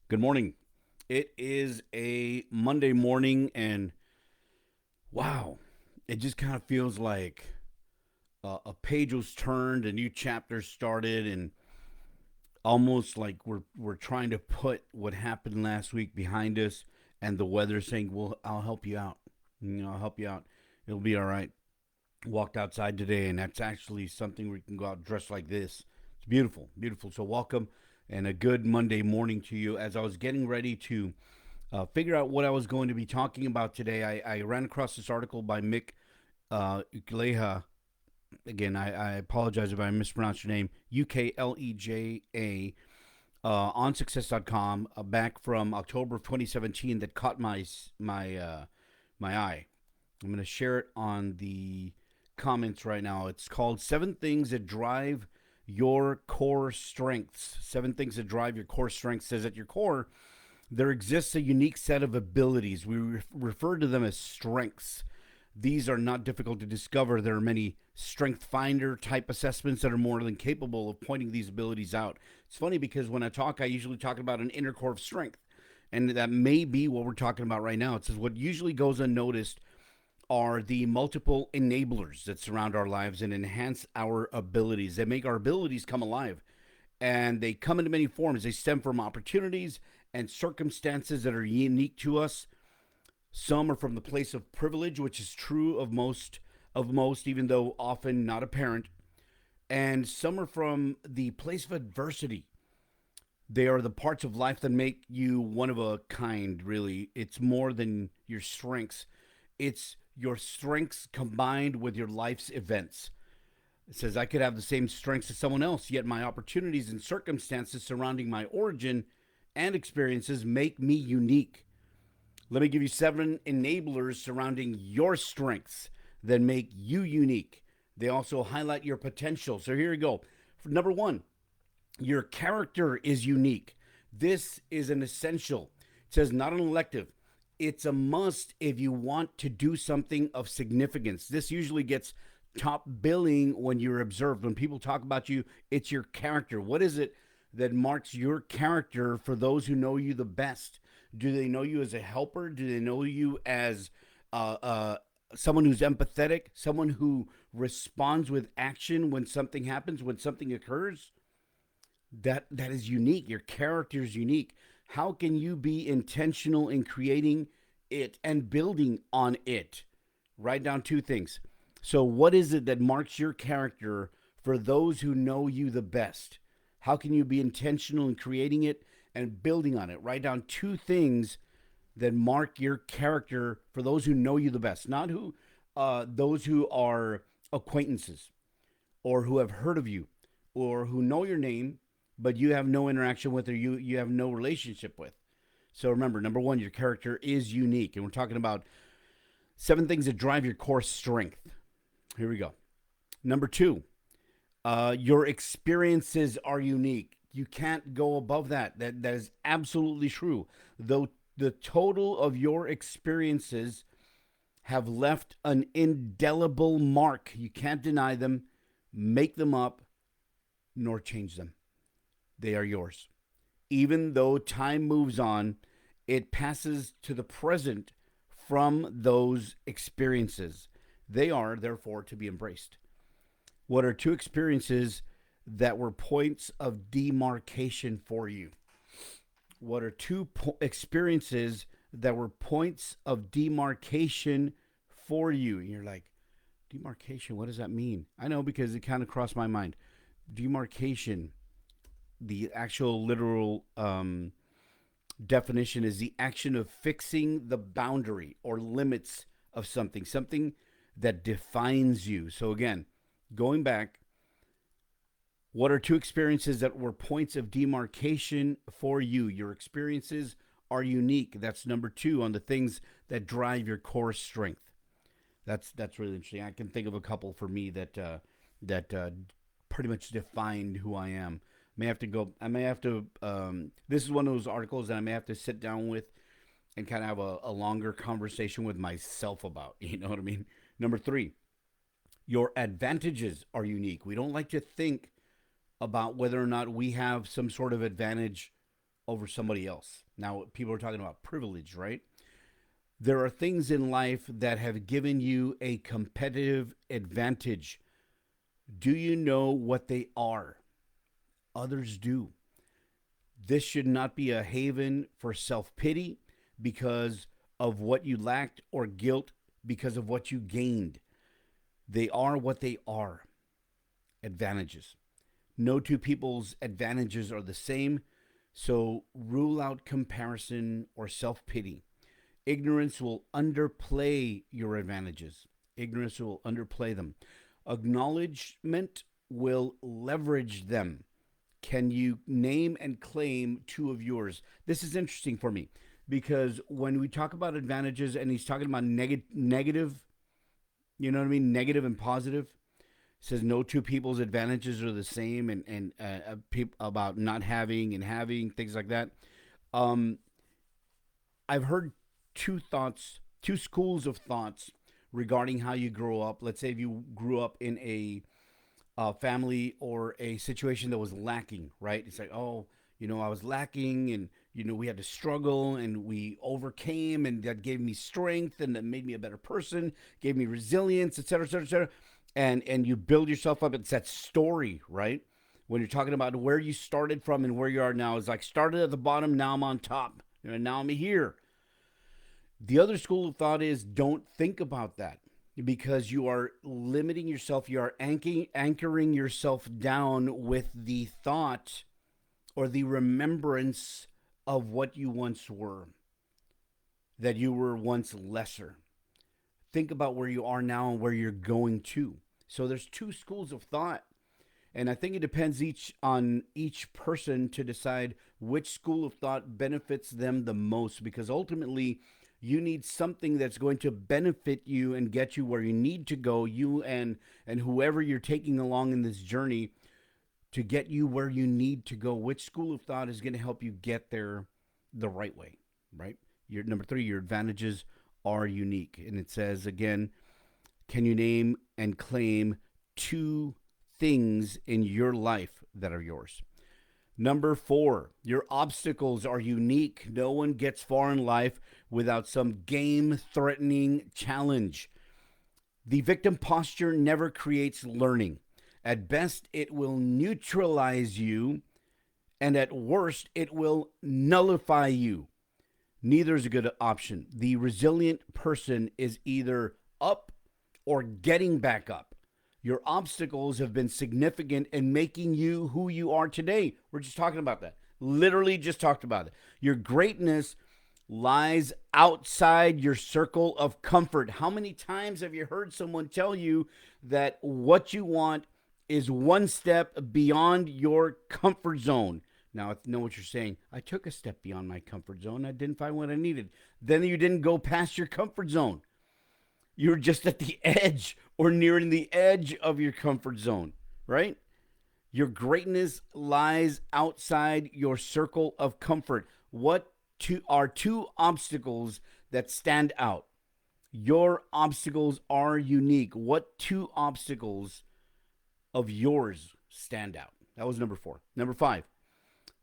Good morning. It is a Monday morning, and wow, it just kind of feels like a page was turned, a new chapter started, and almost like we're trying to put what happened last week behind us, and the weather saying, "Well, I'll help you out. I'll help you out. It'll be all right." Walked outside today, and that's actually something where you can go out dressed like this. It's beautiful, beautiful. So welcome, and a good Monday morning to you. As I was getting ready to figure out what I was going to be talking about today, I ran across this article by Mick Ukleja. Again, I apologize if I mispronounced your name. Ukleja on success.com back from October of 2017 that caught my eye. I'm going to share it on the comments right now. It's called Seven Things That Drive Your Core Strengths. Seven Things That Drive Your Core Strengths says at your core, there exists a unique set of abilities. We refer to them as strengths. These are not difficult to discover. There are many strength finder type assessments that are more than capable of pointing these abilities out. It's funny because when I talk, I usually talk about an inner core of strength. And that may be what we're talking about right now. It says what usually goes unnoticed are the multiple enablers that surround our lives and enhance our abilities. They make our abilities come alive. And they come in many forms. They stem from opportunities and circumstances that are unique to us. Some are from the place of privilege, which is true of most, even though often not apparent. And some are from the place of adversity. They are the parts of life that make you one of a kind, really. It's more than your strengths. It's your strengths combined with your life's events. It says, I could have the same strengths as someone else, yet my opportunities and circumstances surrounding my origin and experiences make me unique. Let me give you seven enablers surrounding your strengths that make you unique. They also highlight your potential. So here you go. Number one, your character is unique. This is an essential. It says not an elective. It's a must if you want to do something of significance. This usually gets top billing when you're observed. When people talk about you, it's your character. What is it that marks your character for those who know you the best? Do they know you as a helper? Do they know you as uh, uh, someone who's empathetic, someone who responds with action when something happens, when something occurs? That is unique. Your character is unique. How can you be intentional in creating it and building on it? Write down two things. So, what is it that marks your character for those who know you the best? How can you be intentional in creating it and building on it? Write down two things that mark your character for those who know you the best, not who those who are acquaintances or who have heard of you or who know your name but you have no interaction with or you have no relationship with. So remember, number one, your character is unique, and we're talking about seven things that drive your core strength. Here we go. Number two, your experiences are unique. You can't go above that. That is absolutely true. Though the total of your experiences have left an indelible mark. You can't deny them, make them up, nor change them. They are yours. Even though time moves on, it passes to the present from those experiences. They are, therefore, to be embraced. What are two experiences that were points of demarcation for you? What are two experiences that were points of demarcation for you? And you're like, demarcation, what does that mean? I know because it kind of crossed my mind. Demarcation, the actual literal definition is the action of fixing the boundary or limits of something, something that defines you. So, again, going back, what are two experiences that were points of demarcation for you? Your experiences are unique. That's number two on the things that drive your core strength. That's really interesting. I can think of a couple for me that pretty much defined who I am. May have to go. I may have to. This is one of those articles that I may have to sit down with and kind of have a longer conversation with myself about. You know what I mean? Number three, your advantages are unique. We don't like to think about whether or not we have some sort of advantage over somebody else. Now, people are talking about privilege, right? There are things in life that have given you a competitive advantage. Do you know what they are? Others do. This should not be a haven for self pity because of what you lacked or guilt because of what you gained. They are what they are, advantages. No two people's advantages are the same, so rule out comparison or self pity. Ignorance will underplay your advantages. Ignorance will underplay them. Acknowledgement will leverage them. Can you name and claim two of yours? This is interesting for me because when we talk about advantages and he's talking about negative, you know what I mean? Negative and positive. Says no two people's advantages are the same and about not having and having, things like that. Um, I've heard two schools of thoughts regarding how you grow up. Let's say if you grew up in a family or a situation that was lacking, right? It's like, oh, I was lacking and, we had to struggle and we overcame and that gave me strength and that made me a better person, gave me resilience, et cetera, et cetera, et cetera. And you build yourself up. It's that story, right? When you're talking about where you started from and where you are now, it's like started at the bottom, now I'm on top. Now I'm here. The other school of thought is don't think about that because you are limiting yourself. You are anchoring yourself down with the thought or the remembrance of what you once were, that you were once lesser. Think about where you are now and where you're going to. So there's two schools of thought. And I think it depends on each person to decide which school of thought benefits them the most because ultimately you need something that's going to benefit you and get you where you need to go, you and whoever you're taking along in this journey to get you where you need to go. Which school of thought is going to help you get there the right way, right? Your number 3, your advantages are unique. And it says again, can you name and claim two things in your life that are yours? Number 4, your obstacles are unique. No one gets far in life without some game-threatening challenge. The victim posture never creates learning. At best, it will neutralize you, and at worst, it will nullify you. Neither is a good option. The resilient person is either up or getting back up. Your obstacles have been significant in making you who you are today. We're just talking about that. Literally just talked about it. Your greatness lies outside your circle of comfort. How many times have you heard someone tell you that what you want is one step beyond your comfort zone? Now, I know what you're saying. I took a step beyond my comfort zone. I didn't find what I needed. Then you didn't go past your comfort zone. You're just at the edge or nearing the edge of your comfort zone, right? Your greatness lies outside your circle of comfort. What are two obstacles that stand out? Your obstacles are unique. What two obstacles of yours stand out? That was number 4. Number 5,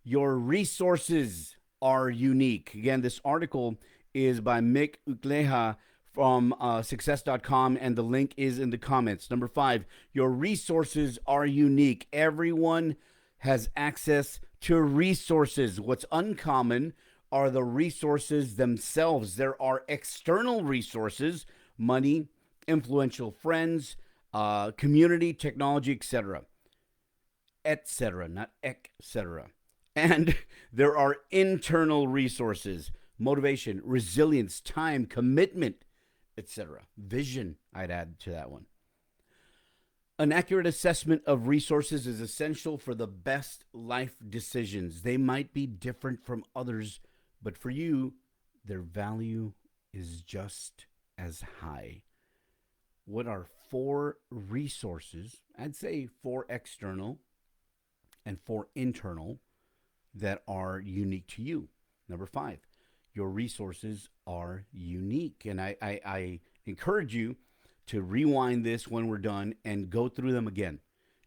your resources are unique. Again, this article is by Mick Ukleja from success.com, and the link is in the comments. Number 5, your resources are unique. Everyone has access to resources. What's uncommon are the resources themselves. There are external resources, money, influential friends, community, technology, etc., not etc. And there are internal resources, motivation, resilience, time, commitment, etc. Vision, I'd add to that one. An accurate assessment of resources is essential for the best life decisions. They might be different from others, but for you, their value is just as high. What are 4 resources, I'd say 4 external and 4 internal, that are unique to you? Number 5, your resources are unique. And I encourage you to rewind this when we're done and go through them again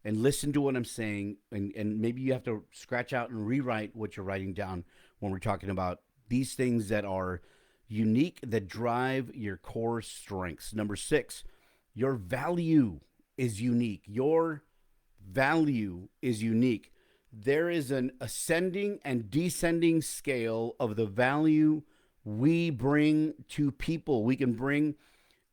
and listen to what I'm saying. And maybe you have to scratch out and rewrite what you're writing down when we're talking about these things that are unique, that drive your core strengths. Number six, your value is unique. Your value is unique. There is an ascending and descending scale of the value we bring to people. We can bring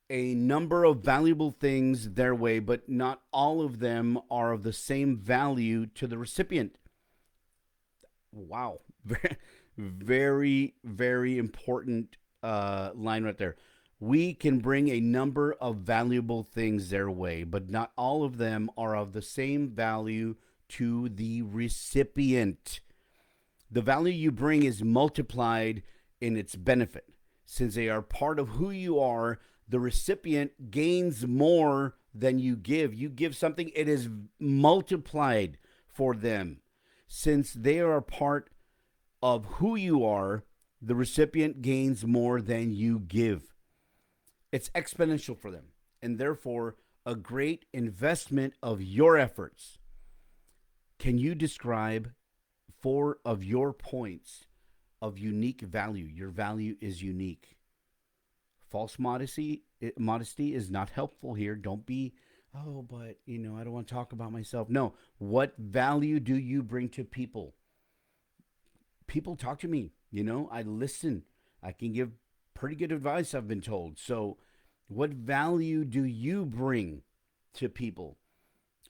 a number of valuable things their way, but not all of them are of the same value to the recipient. Wow. Very, very important line right there. We can bring a number of valuable things their way, but not all of them are of the same value to the recipient. The value you bring is multiplied in its benefit. Since they are part of who you are, the recipient gains more than you give. You give something, it is multiplied for them. Since they are a part of who you are, the recipient gains more than you give. It's exponential for them, and therefore a great investment of your efforts. Can you describe four of your points of unique value? Your value is unique. False modesty is not helpful here. Don't be, oh, but I don't want to talk about myself. No, what value do you bring to people? People talk to me. I listen. I can give pretty good advice, I've been told. So, what value do you bring to people?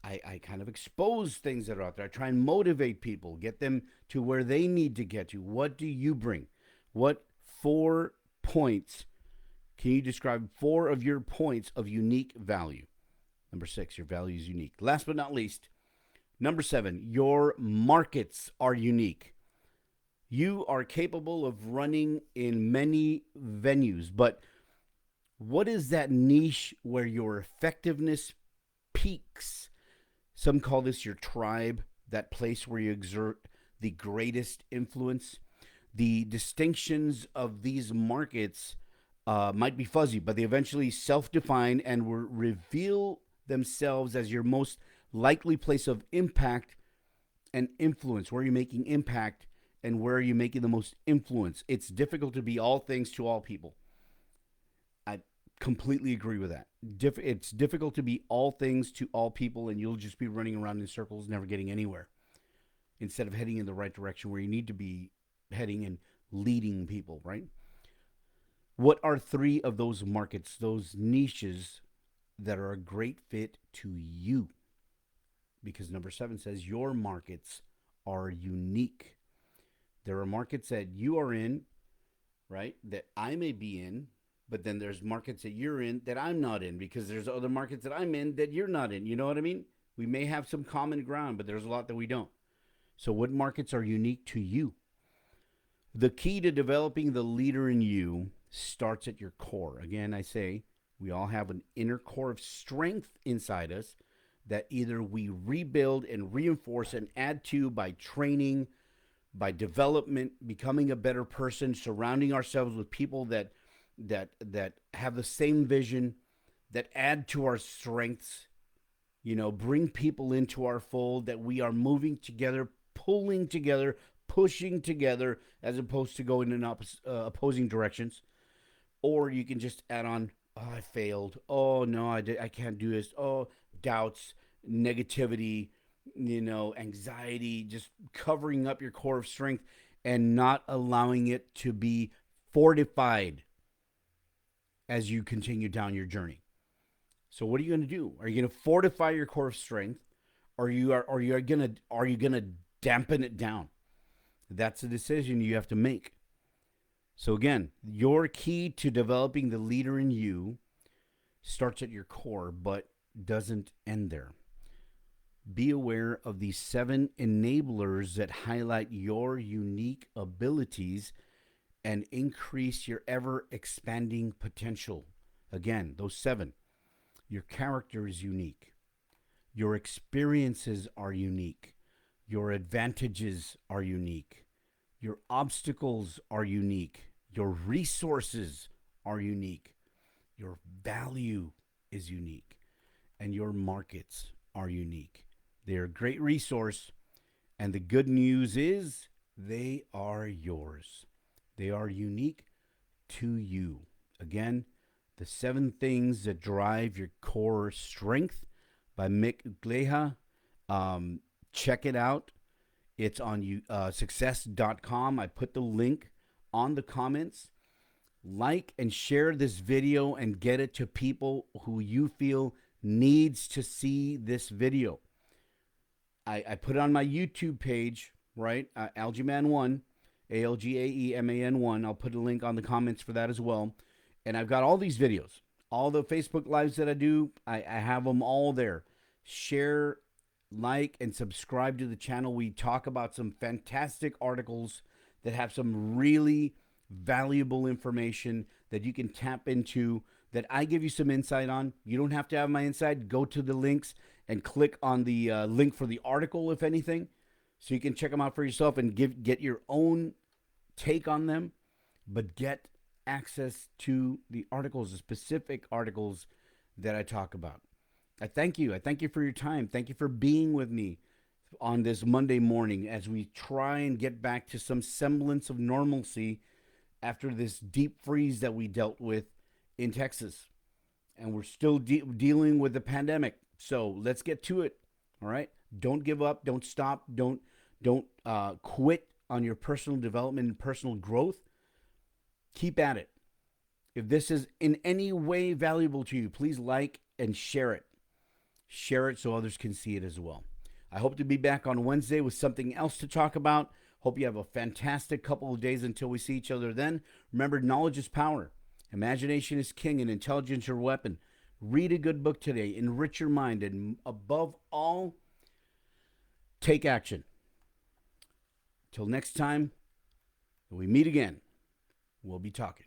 I kind of expose things that are out there. I try and motivate people, get them to where they need to get to. What do you bring? What 4 points can you describe? 4 of your points of unique value. Number 6, your value is unique. Last but not least, number 7, your markets are unique. You are capable of running in many venues, but what is that niche where your effectiveness peaks? Some call this your tribe, that place where you exert the greatest influence. The distinctions of these markets might be fuzzy, but they eventually self define and will reveal themselves as your most likely place of impact and influence. Where are you making impact and where are you making the most influence? It's difficult to be all things to all people. I completely agree with that. It's difficult to be all things to all people, and you'll just be running around in circles, never getting anywhere, instead of heading in the right direction where you need to be heading and leading people, right? What are 3 of those markets, those niches that are a great fit to you? Because number 7 says your markets are unique. There are markets that you are in, right, that I may be in, but then there's markets that you're in that I'm not in, because there's other markets that I'm in that you're not in. You know what I mean? We may have some common ground, but there's a lot that we don't. So what markets are unique to you? The key to developing the leader in you starts at your core. Again, I say we all have an inner core of strength inside us that either we rebuild and reinforce and add to by training, by development, becoming a better person, surrounding ourselves with people that have the same vision, that add to our strengths, bring people into our fold, that we are moving together, pulling together, pushing together, as opposed to going in opposing directions. Or you can just add on, oh, I failed. Oh, no, I can't do this. Oh, doubts, negativity, anxiety, just covering up your core of strength and not allowing it to be fortified as you continue down your journey. So what are you going to do? Are you going to fortify your core of strength, or are you going to dampen it down? That's a decision you have to make. So again, your key to developing the leader in you starts at your core, but doesn't end there. Be aware of these 7 enablers that highlight your unique abilities and increase your ever expanding potential. Again, those 7. Your character is unique. Your experiences are unique. Your advantages are unique. Your obstacles are unique. Your resources are unique. Your value is unique. And your markets are unique. They're a great resource. And the good news is They are yours. They are unique to you. Again, The Seven Things That Drive Your Core Strength by Mick Ukleja. Check it out. It's on success.com. I put the link on the comments. Like and share this video and get it to people who you feel needs to see this video. I put it on my YouTube page, right? Algaeman1, ALGAEMAN1. I'll put a link on the comments for that as well. And I've got all these videos, all the Facebook Lives that I do. I have them all there. Share, like, and subscribe to the channel. We talk about some fantastic articles that have some really valuable information that you can tap into, that I give you some insight on. You don't have to have my insight. Go to the links and click on the link for the article, if anything, so you can check them out for yourself and get your own take on them, but get access to the articles, the specific articles that I talk about. I thank you. I thank you for your time. Thank you for being with me on this Monday morning as we try and get back to some semblance of normalcy after this deep freeze that we dealt with in Texas. And we're still dealing with the pandemic. So let's get to it. All right. Don't give up. Don't stop. Don't quit on your personal development and personal growth. Keep at it. If this is in any way valuable to you, please like and share it. Share it so others can see it as well. I hope to be back on Wednesday with something else to talk about. Hope you have a fantastic couple of days until we see each other then. Remember, knowledge is power. Imagination is king and intelligence your weapon. Read a good book today. Enrich your mind. And above all, take action. Till next time, when we meet again, we'll be talking.